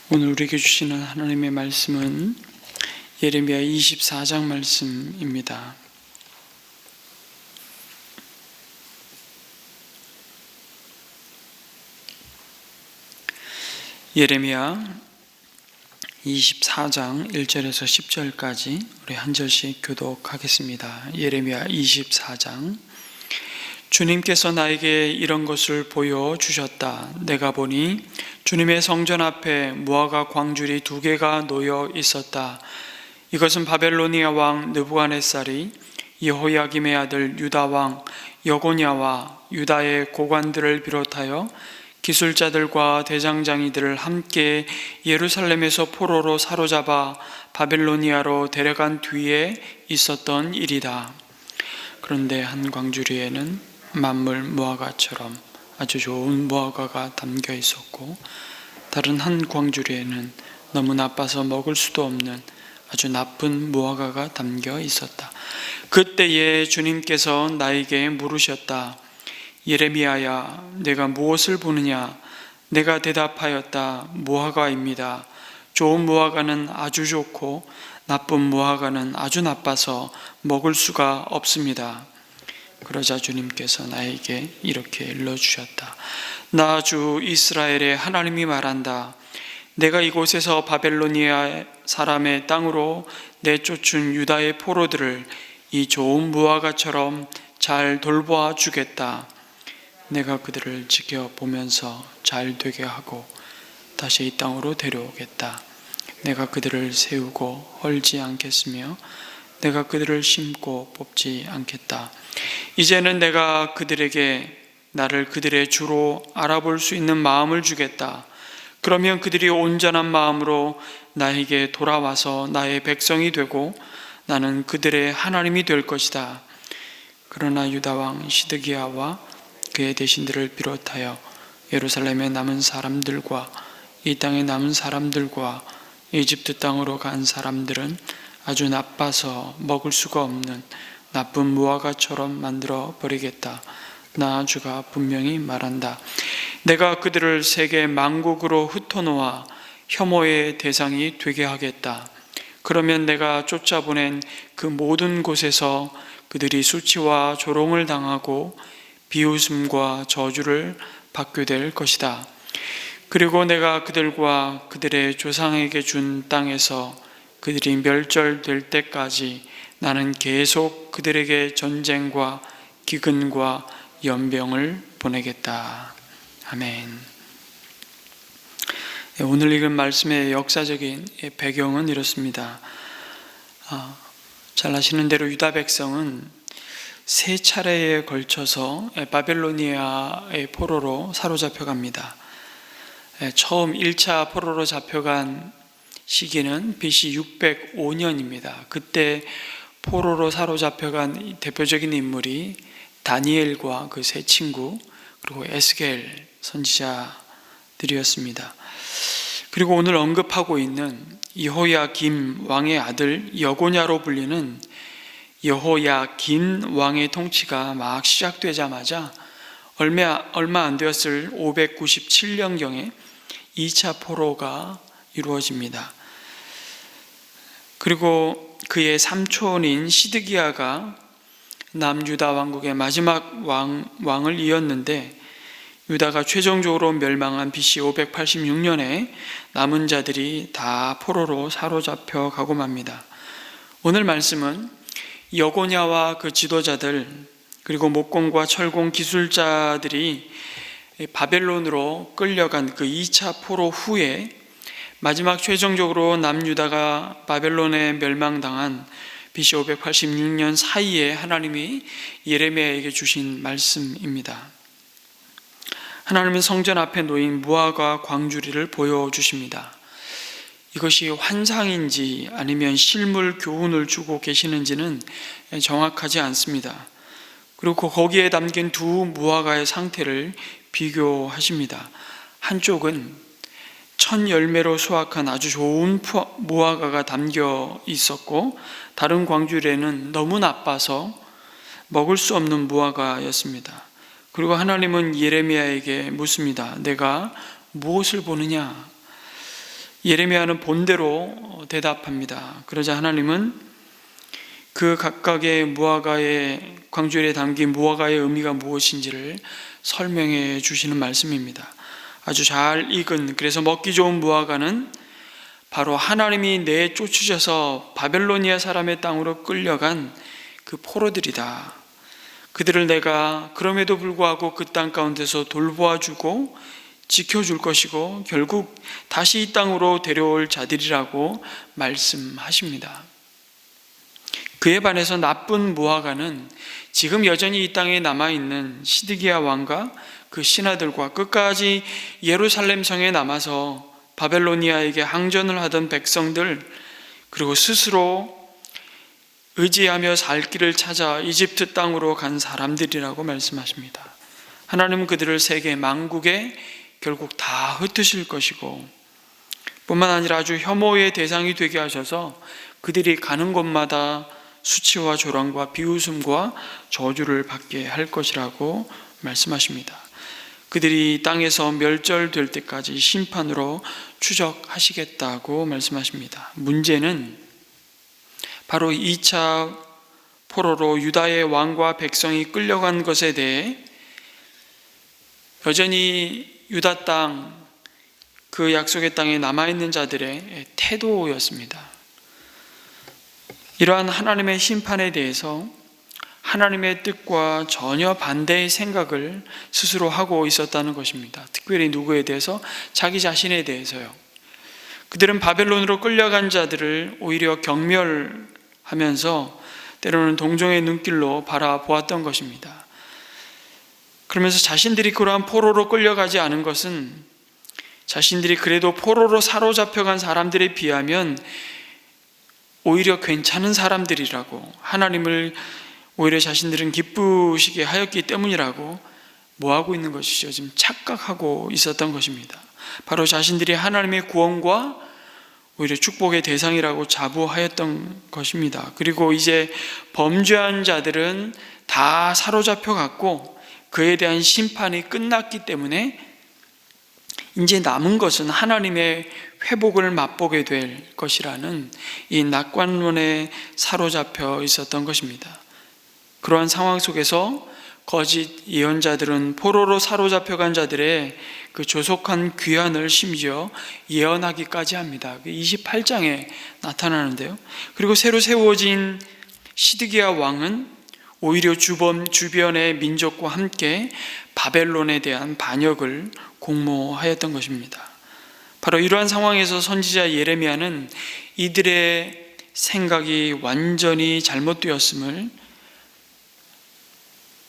오늘 우리에게 주시는 하나님의 말씀은 예레미야 24장 말씀입니다. 예레미야 24장 1절에서 10절까지 우리 한 절씩 교독하겠습니다. 예레미야 24장. 주님께서 나에게 이런 것을 보여주셨다. 내가 보니 주님의 성전 앞에 무화과 광줄이 2개가 놓여 있었다. 이것은 바벨로니아 왕 느부갓네살이 여호야김의 아들 유다 왕 여고냐와 유다의 고관들을 비롯하여 기술자들과 대장장이들을 함께 예루살렘에서 포로로 사로잡아 바벨로니아로 데려간 뒤에 있었던 일이다. 그런데 한 광주리에는 만물 무화과처럼 아주 좋은 무화과가 담겨 있었고, 다른 한 광주리에는 너무 나빠서 먹을 수도 없는 아주 나쁜 무화과가 담겨 있었다. 그때에 주님께서 나에게 물으셨다. 예레미야야, 내가 무엇을 보느냐? 내가 대답하였다. 무화과입니다. 좋은 무화과는 아주 좋고 나쁜 무화과는 아주 나빠서 먹을 수가 없습니다. 그러자 주님께서 나에게 이렇게 일러주셨다. 나 주 이스라엘의 하나님이 말한다. 내가 이곳에서 바벨로니아 사람의 땅으로 내쫓은 유다의 포로들을 이 좋은 무화과처럼 잘 돌보아 주겠다. 내가 그들을 지켜보면서 잘 되게 하고 다시 이 땅으로 데려오겠다. 내가 그들을 세우고 헐지 않겠으며 내가 그들을 심고 뽑지 않겠다. 이제는 내가 그들에게 나를 그들의 주로 알아볼 수 있는 마음을 주겠다. 그러면 그들이 온전한 마음으로 나에게 돌아와서 나의 백성이 되고 나는 그들의 하나님이 될 것이다. 그러나 유다 왕 시드기야와 그의 대신들을 비롯하여 예루살렘에 남은 사람들과 이 땅에 남은 사람들과 이집트 땅으로 간 사람들은 아주 나빠서 먹을 수가 없는 나쁜 무화과처럼 만들어 버리겠다. 나 주가 분명히 말한다. 내가 그들을 세계 만국으로 흩어놓아 혐오의 대상이 되게 하겠다. 그러면 내가 쫓아보낸 그 모든 곳에서 그들이 수치와 조롱을 당하고 비웃음과 저주를 받게 될 것이다. 그리고 내가 그들과 그들의 조상에게 준 땅에서 그들이 멸절될 때까지 나는 계속 그들에게 전쟁과 기근과 연병을 보내겠다. 아멘. 오늘 읽은 말씀의 역사적인 배경은 이렇습니다. 잘 아시는 대로 유다 백성은 3차례에 걸쳐서 바벨로니아의 포로로 사로잡혀갑니다. 처음 1차 포로로 잡혀간 시기는 BC 605년입니다. 그때 포로로 사로잡혀간 대표적인 인물이 다니엘과 그 세 친구 그리고 에스겔 선지자들이었습니다. 그리고 오늘 언급하고 있는 여호야김 왕의 아들 여고냐로 불리는 여호야긴 왕의 통치가 막 시작되자마자 얼마 안 되었을 597년경에 2차 포로가 이루어집니다. 그리고 그의 삼촌인 시드기야가 남유다 왕국의 마지막 왕을 이었는데, 유다가 최종적으로 멸망한 BC 586년에 남은 자들이 다 포로로 사로잡혀 가고 맙니다. 오늘 말씀은 여고냐와 그 지도자들 그리고 목공과 철공 기술자들이 바벨론으로 끌려간 그 2차 포로 후에 마지막 최종적으로 남유다가 바벨론에 멸망당한 BC 586년 사이에 하나님이 예레미야에게 주신 말씀입니다. 하나님은 성전 앞에 놓인 무화과 광주리를 보여주십니다. 이것이 환상인지 아니면 실물 교훈을 주고 계시는지는 정확하지 않습니다. 그리고 거기에 담긴 2 무화과의 상태를 비교하십니다. 한쪽은 첫 열매로 수확한 아주 좋은 무화과가 담겨 있었고, 다른 광주리에는 너무 나빠서 먹을 수 없는 무화과였습니다. 그리고 하나님은 예레미야에게 묻습니다. 내가 무엇을 보느냐? 예레미야는 본대로 대답합니다. 그러자 하나님은 그 각각의 무화과의 광주일에 담긴 무화과의 의미가 무엇인지를 설명해 주시는 말씀입니다. 아주 잘 익은, 그래서 먹기 좋은 무화과는 바로 하나님이 내쫓으셔서 바벨로니아 사람의 땅으로 끌려간 그 포로들이다. 그들을 내가 그럼에도 불구하고 그 땅 가운데서 돌보아주고 지켜줄 것이고 결국 다시 이 땅으로 데려올 자들이라고 말씀하십니다. 그에 반해서 나쁜 무화과는 지금 여전히 이 땅에 남아있는 시드기야 왕과 그 신하들과 끝까지 예루살렘 성에 남아서 바벨로니아에게 항전을 하던 백성들, 그리고 스스로 의지하며 살 길을 찾아 이집트 땅으로 간 사람들이라고 말씀하십니다. 하나님은 그들을 세계 만국에 결국 다 흩으실 것이고 뿐만 아니라 아주 혐오의 대상이 되게 하셔서 그들이 가는 곳마다 수치와 조롱과 비웃음과 저주를 받게 할 것이라고 말씀하십니다. 그들이 땅에서 멸절될 때까지 심판으로 추적하시겠다고 말씀하십니다. 문제는 바로 2차 포로로 유다의 왕과 백성이 끌려간 것에 대해 여전히 유다 땅, 그 약속의 땅에 남아있는 자들의 태도였습니다. 이러한 하나님의 심판에 대해서 하나님의 뜻과 전혀 반대의 생각을 스스로 하고 있었다는 것입니다. 특별히 누구에 대해서? 자기 자신에 대해서요. 그들은 바벨론으로 끌려간 자들을 오히려 경멸하면서 때로는 동정의 눈길로 바라보았던 것입니다. 그러면서 자신들이 그러한 포로로 끌려가지 않은 것은 자신들이 그래도 포로로 사로잡혀간 사람들에 비하면 오히려 괜찮은 사람들이라고, 하나님을 오히려 자신들은 기쁘시게 하였기 때문이라고 뭐하고 있는 것이죠? 지금 착각하고 있었던 것입니다. 바로 자신들이 하나님의 구원과 오히려 축복의 대상이라고 자부하였던 것입니다. 그리고 이제 범죄한 자들은 다 사로잡혀 갔고 그에 대한 심판이 끝났기 때문에 이제 남은 것은 하나님의 회복을 맛보게 될 것이라는 이 낙관론에 사로잡혀 있었던 것입니다. 그러한 상황 속에서 거짓 예언자들은 포로로 사로잡혀간 자들의 그 조속한 귀환을 심지어 예언하기까지 합니다. 28장에 나타나는데요. 그리고 새로 세워진 시드기야 왕은 오히려 주변의 민족과 함께 바벨론에 대한 반역을 공모하였던 것입니다. 바로 이러한 상황에서 선지자 예레미야는 이들의 생각이 완전히 잘못되었음을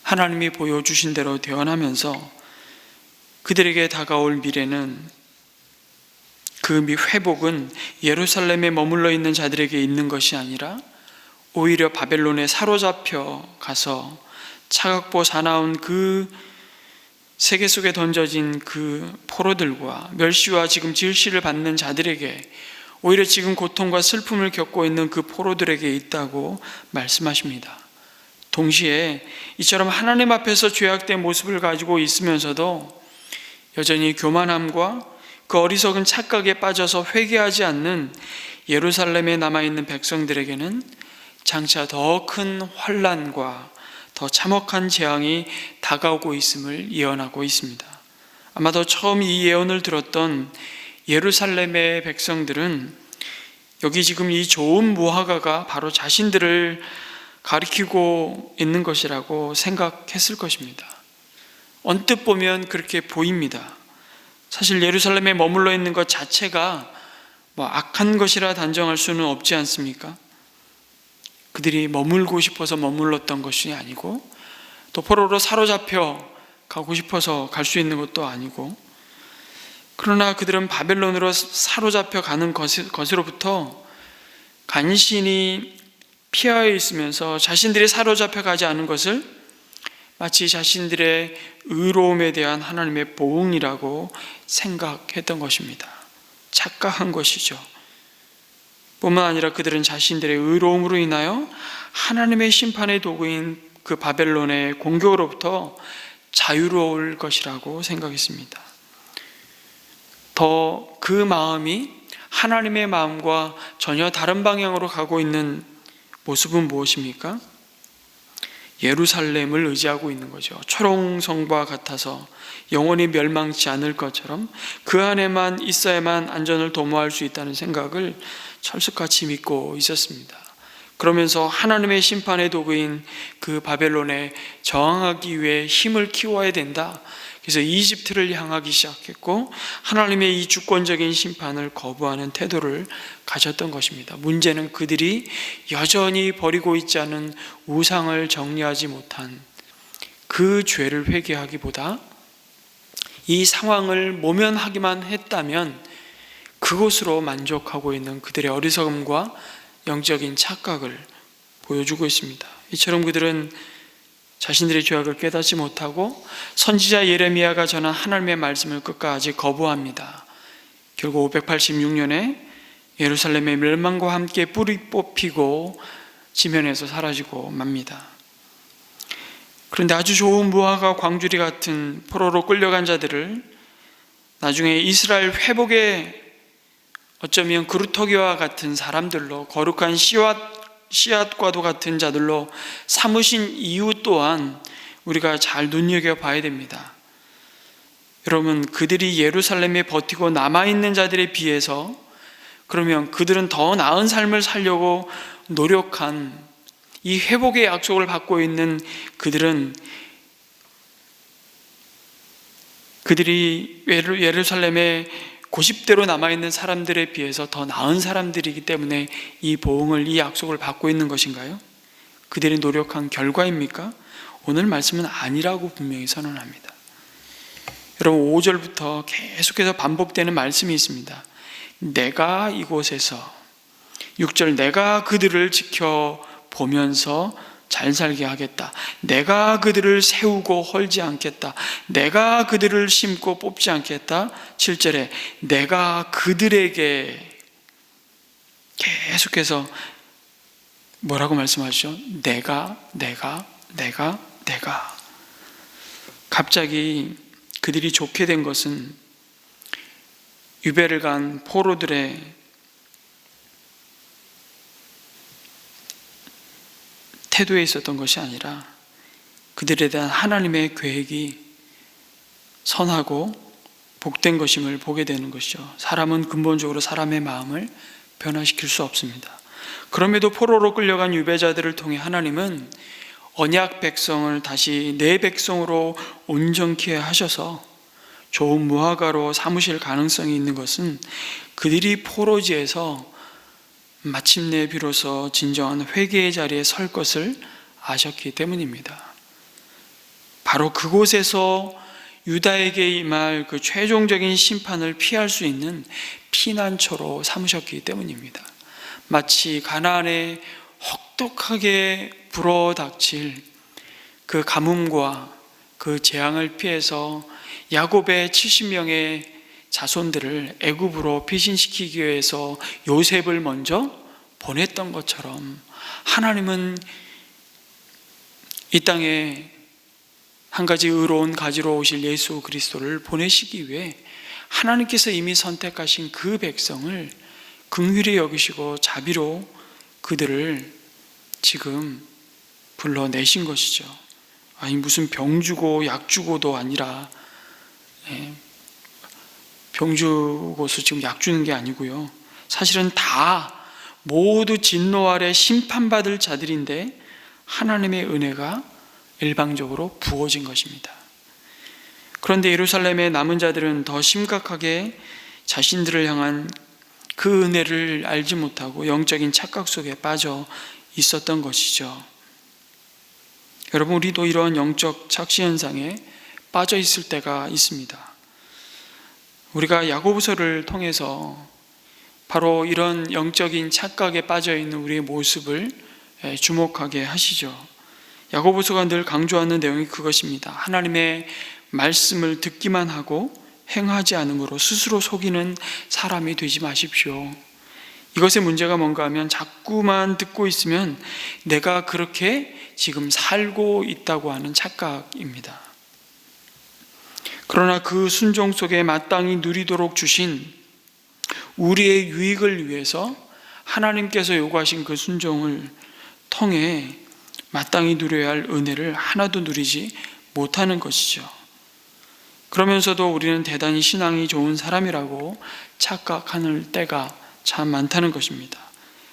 하나님이 보여주신 대로 대언하면서 그들에게 다가올 미래는, 그 회복은 예루살렘에 머물러 있는 자들에게 있는 것이 아니라 오히려 바벨론에 사로잡혀 가서 차갑고 사나운 그 세계 속에 던져진 그 포로들과 멸시와 지금 질시를 받는 자들에게, 오히려 지금 고통과 슬픔을 겪고 있는 그 포로들에게 있다고 말씀하십니다. 동시에 이처럼 하나님 앞에서 죄악된 모습을 가지고 있으면서도 여전히 교만함과 그 어리석은 착각에 빠져서 회개하지 않는 예루살렘에 남아있는 백성들에게는 장차 더 큰 환난과 더 참혹한 재앙이 다가오고 있음을 예언하고 있습니다. 아마도 처음 이 예언을 들었던 예루살렘의 백성들은 여기 지금 이 좋은 무화과가 바로 자신들을 가리키고 있는 것이라고 생각했을 것입니다. 언뜻 보면 그렇게 보입니다. 사실 예루살렘에 머물러 있는 것 자체가 악한 것이라 단정할 수는 없지 않습니까? 그들이 머물고 싶어서 머물렀던 것이 아니고 또 포로로 사로잡혀 가고 싶어서 갈 수 있는 것도 아니고, 그러나 그들은 바벨론으로 사로잡혀 가는 것으로부터 간신히 피하여 있으면서 자신들이 사로잡혀 가지 않은 것을 마치 자신들의 의로움에 대한 하나님의 보응이라고 생각했던 것입니다. 착각한 것이죠. 뿐만 아니라 그들은 자신들의 의로움으로 인하여 하나님의 심판의 도구인 그 바벨론의 공격으로부터 자유로울 것이라고 생각했습니다. 더 그 마음이 하나님의 마음과 전혀 다른 방향으로 가고 있는 모습은 무엇입니까? 예루살렘을 의지하고 있는 거죠. 초롱성과 같아서 영원히 멸망치 않을 것처럼 그 안에만 있어야만 안전을 도모할 수 있다는 생각을 철석같이 믿고 있었습니다. 그러면서 하나님의 심판의 도구인 그 바벨론에 저항하기 위해 힘을 키워야 된다. 그래서 이집트를 향하기 시작했고 하나님의 이 주권적인 심판을 거부하는 태도를 가졌던 것입니다. 문제는 그들이 여전히 버리고 있지 않은 우상을 정리하지 못한 그 죄를 회개하기보다 이 상황을 모면하기만 했다면 그것으로 만족하고 있는 그들의 어리석음과 영적인 착각을 보여주고 있습니다. 이처럼 그들은 자신들의 죄악을 깨닫지 못하고 선지자 예레미야가 전한 하나님의 말씀을 끝까지 거부합니다. 결국 586년에 예루살렘의 멸망과 함께 뿔이 뽑히고 지면에서 사라지고 맙니다. 그런데 아주 좋은 무화과 광주리 같은 포로로 끌려간 자들을 나중에 이스라엘 회복의 어쩌면 그루터기와 같은 사람들로, 거룩한 씨앗과도 같은 자들로 삼으신 이유 또한 우리가 잘 눈여겨봐야 됩니다. 여러분, 그들이 예루살렘에 버티고 남아있는 자들에 비해서 그러면 그들은 더 나은 삶을 살려고 노력한 이 회복의 약속을 받고 있는 그들이 예루살렘에 고집대로 남아있는 사람들에 비해서 더 나은 사람들이기 때문에 이 보응을, 이 약속을 받고 있는 것인가요? 그들이 노력한 결과입니까? 오늘 말씀은 아니라고 분명히 선언합니다. 여러분, 5절부터 계속해서 반복되는 말씀이 있습니다. 내가 이곳에서, 6절, 내가 그들을 지켜보면서 잘 살게 하겠다. 내가 그들을 세우고 헐지 않겠다. 내가 그들을 심고 뽑지 않겠다. 7절에 내가 그들에게, 계속해서 뭐라고 말씀하시죠? 내가. 갑자기 그들이 좋게 된 것은 유배를 간 포로들의 태도에 있었던 것이 아니라 그들에 대한 하나님의 계획이 선하고 복된 것임을 보게 되는 것이죠. 사람은 근본적으로 사람의 마음을 변화시킬 수 없습니다. 그럼에도 포로로 끌려간 유배자들을 통해 하나님은 언약 백성을 다시 내 백성으로 온전케 하셔서 좋은 무화과로 삼으실 가능성이 있는 것은 그들이 포로지에서 마침내 비로소 진정한 회개의 자리에 설 것을 아셨기 때문입니다. 바로 그곳에서 유다에게 임할 그 최종적인 심판을 피할 수 있는 피난처로 삼으셨기 때문입니다. 마치 가나안에 혹독하게 불어닥칠 그 가뭄과 그 재앙을 피해서 야곱의 70명의 자손들을 애굽으로 피신시키기 위해서 요셉을 먼저 보냈던 것처럼 하나님은 이 땅에 한 가지 의로운 가지로 오실 예수 그리스도를 보내시기 위해 하나님께서 이미 선택하신 그 백성을 긍휼히 여기시고 자비로 그들을 지금 불러내신 것이죠. 아니 무슨 병 주고 약 주고도 아니라, 병 주고서 지금 약 주는 게 아니고요. 사실은 다 모두 진노 아래 심판받을 자들인데 하나님의 은혜가 일방적으로 부어진 것입니다. 그런데 예루살렘의 남은 자들은 더 심각하게 자신들을 향한 그 은혜를 알지 못하고 영적인 착각 속에 빠져 있었던 것이죠. 여러분, 우리도 이러한 영적 착시 현상에 빠져 있을 때가 있습니다. 우리가 야고보서를 통해서 바로 이런 영적인 착각에 빠져 있는 우리의 모습을 주목하게 하시죠. 야고보서가 늘 강조하는 내용이 그것입니다. 하나님의 말씀을 듣기만 하고 행하지 않음으로 스스로 속이는 사람이 되지 마십시오. 이것의 문제가 뭔가 하면 자꾸만 듣고 있으면 내가 그렇게 지금 살고 있다고 하는 착각입니다. 그러나 그 순종 속에 마땅히 누리도록 주신 우리의 유익을 위해서 하나님께서 요구하신 그 순종을 통해 마땅히 누려야 할 은혜를 하나도 누리지 못하는 것이죠. 그러면서도 우리는 대단히 신앙이 좋은 사람이라고 착각하는 때가 참 많다는 것입니다.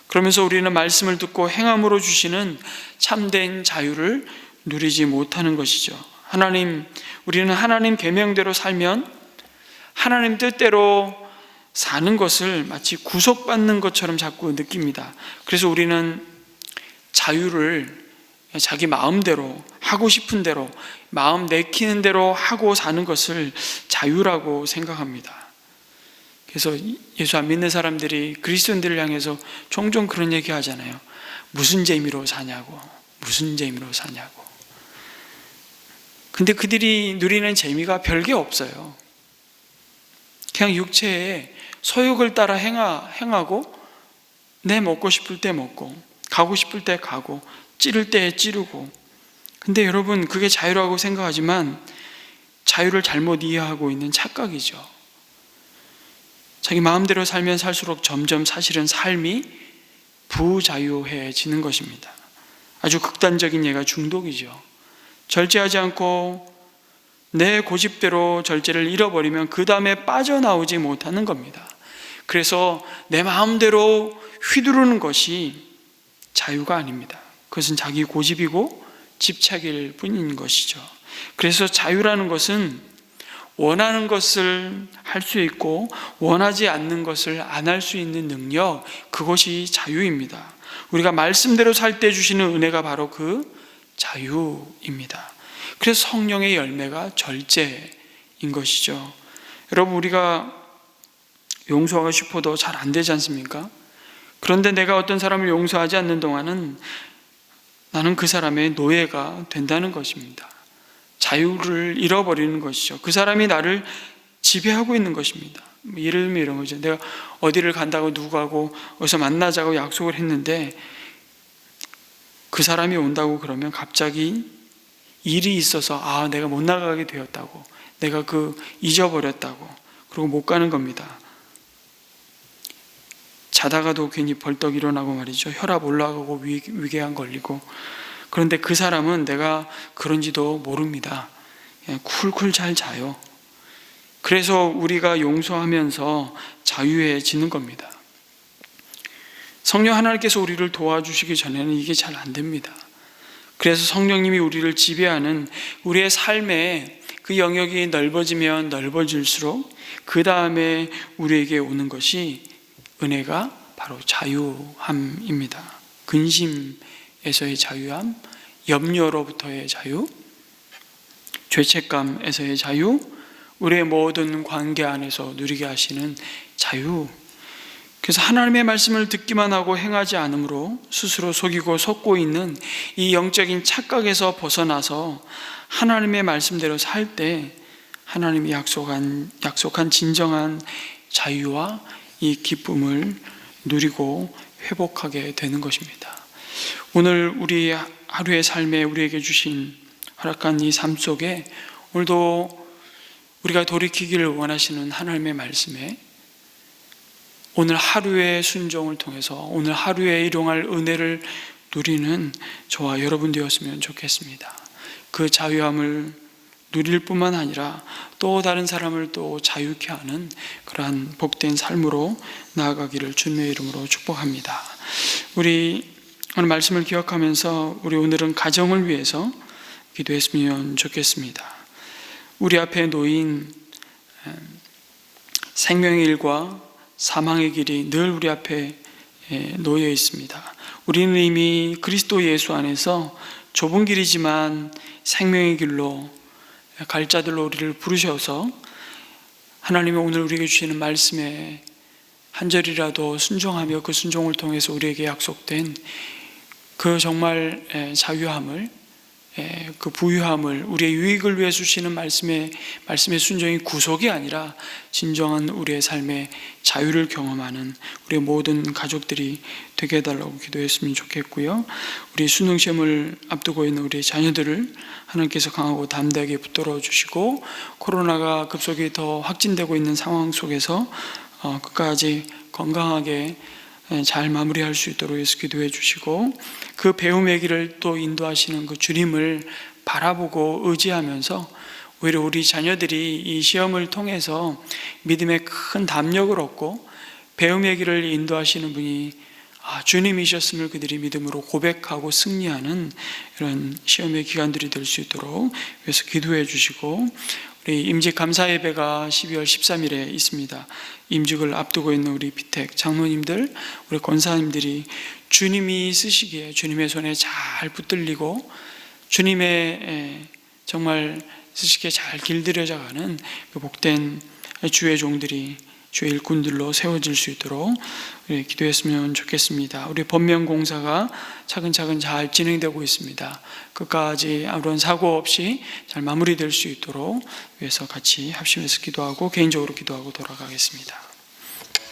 그러면서 우리는 말씀을 듣고 행함으로 주시는 참된 자유를 누리지 못하는 것이죠. 우리는 하나님 계명대로 살면 하나님 뜻대로 사는 것을 마치 구속받는 것처럼 자꾸 느낍니다. 그래서 우리는 자유를 자기 마음대로 하고 싶은 대로 마음 내키는 대로 하고 사는 것을 자유라고 생각합니다. 그래서 예수 안 믿는 사람들이 그리스도인들을 향해서 종종 그런 얘기 하잖아요. 무슨 재미로 사냐고. 근데 그들이 누리는 재미가 별게 없어요. 그냥 육체의 소욕을 따라 행하고 내 먹고 싶을 때 먹고 가고 싶을 때 가고 찌를 때 찌르고. 근데 여러분, 그게 자유라고 생각하지만 자유를 잘못 이해하고 있는 착각이죠. 자기 마음대로 살면 살수록 점점 사실은 삶이 부자유해지는 것입니다. 아주 극단적인 예가 중독이죠. 절제하지 않고 내 고집대로 절제를 잃어버리면 그 다음에 빠져나오지 못하는 겁니다. 그래서 내 마음대로 휘두르는 것이 자유가 아닙니다. 그것은 자기 고집이고 집착일 뿐인 것이죠. 그래서 자유라는 것은 원하는 것을 할 수 있고 원하지 않는 것을 안 할 수 있는 능력, 그것이 자유입니다. 우리가 말씀대로 살 때 주시는 은혜가 바로 그 자유입니다. 그래서 성령의 열매가 절제인 것이죠. 여러분, 우리가 용서하고 싶어도 잘 안 되지 않습니까? 그런데 내가 어떤 사람을 용서하지 않는 동안은 나는 그 사람의 노예가 된다는 것입니다. 자유를 잃어버리는 것이죠. 그 사람이 나를 지배하고 있는 것입니다. 예를 들면 이런 거죠. 내가 어디를 간다고 누구하고 어디서 만나자고 약속을 했는데 그 사람이 온다고 그러면 갑자기 일이 있어서 내가 못 나가게 되었다고, 내가 잊어버렸다고, 그리고 못 가는 겁니다. 자다가도 괜히 벌떡 일어나고 말이죠. 혈압 올라가고 위궤양 걸리고. 그런데 그 사람은 내가 그런지도 모릅니다. 그냥 쿨쿨 잘 자요. 그래서 우리가 용서하면서 자유해지는 겁니다. 성령 하나님께서 우리를 도와주시기 전에는 이게 잘 안 됩니다. 그래서 성령님이 우리를 지배하는 우리의 삶의 그 영역이 넓어지면 넓어질수록 그 다음에 우리에게 오는 것이 은혜가 바로 자유함입니다. 근심에서의 자유함, 염려로부터의 자유, 죄책감에서의 자유, 우리의 모든 관계 안에서 누리게 하시는 자유. 그래서 하나님의 말씀을 듣기만 하고 행하지 않으므로 스스로 속이고 속고 있는 이 영적인 착각에서 벗어나서 하나님의 말씀대로 살 때 하나님이 약속한 진정한 자유와 이 기쁨을 누리고 회복하게 되는 것입니다. 오늘 우리 하루의 삶에 우리에게 주신 허락한 이 삶 속에 오늘도 우리가 돌이키기를 원하시는 하나님의 말씀에 오늘 하루의 순종을 통해서 오늘 하루에 일용할 은혜를 누리는 저와 여러분 되었으면 좋겠습니다. 그 자유함을 누릴 뿐만 아니라 또 다른 사람을 또 자유케 하는 그러한 복된 삶으로 나아가기를 주님의 이름으로 축복합니다. 우리 오늘 말씀을 기억하면서 우리 오늘은 가정을 위해서 기도했으면 좋겠습니다. 우리 앞에 놓인 생명의 길과 사망의 길이 늘 우리 앞에 놓여 있습니다. 우리는 이미 그리스도 예수 안에서 좁은 길이지만 생명의 길로 갈 자들로 우리를 부르셔서 하나님이 오늘 우리에게 주시는 말씀에 한 절이라도 순종하며 그 순종을 통해서 우리에게 약속된 그 정말 자유함을, 그 부유함을, 우리의 유익을 위해 주시는 말씀의 순종이 구속이 아니라 진정한 우리의 삶의 자유를 경험하는 우리의 모든 가족들이 되게 해달라고 기도했으면 좋겠고요. 우리 수능 시험을 앞두고 있는 우리 자녀들을 하나님께서 강하고 담대하게 붙들어 주시고 코로나가 급속히 더 확진되고 있는 상황 속에서 끝까지 건강하게 잘 마무리할 수 있도록 예수 기도해 주시고, 그 배움의 길을 또 인도하시는 그 주님을 바라보고 의지하면서 오히려 우리 자녀들이 이 시험을 통해서 믿음의 큰 담력을 얻고 배움의 길을 인도하시는 분이 주님이셨음을 그들이 믿음으로 고백하고 승리하는 이런 시험의 기간들이 될 수 있도록 위해서 기도해 주시고, 우리 임직 감사 예배가 12월 13일에 있습니다. 임직을 앞두고 있는 우리 비택 장로님들, 우리 권사님들이 주님이 쓰시기에 주님의 손에 잘 붙들리고 주님의 정말 쓰시기에 잘 길들여져가는 그 복된 주의 종들이, 주의 일꾼들로 세워질 수 있도록 우리 기도했으면 좋겠습니다. 우리 법명공사가 차근차근 잘 진행되고 있습니다. 끝까지 아무런 사고 없이 잘 마무리될 수 있도록 위해서 같이 합심해서 기도하고 개인적으로 기도하고 돌아가겠습니다.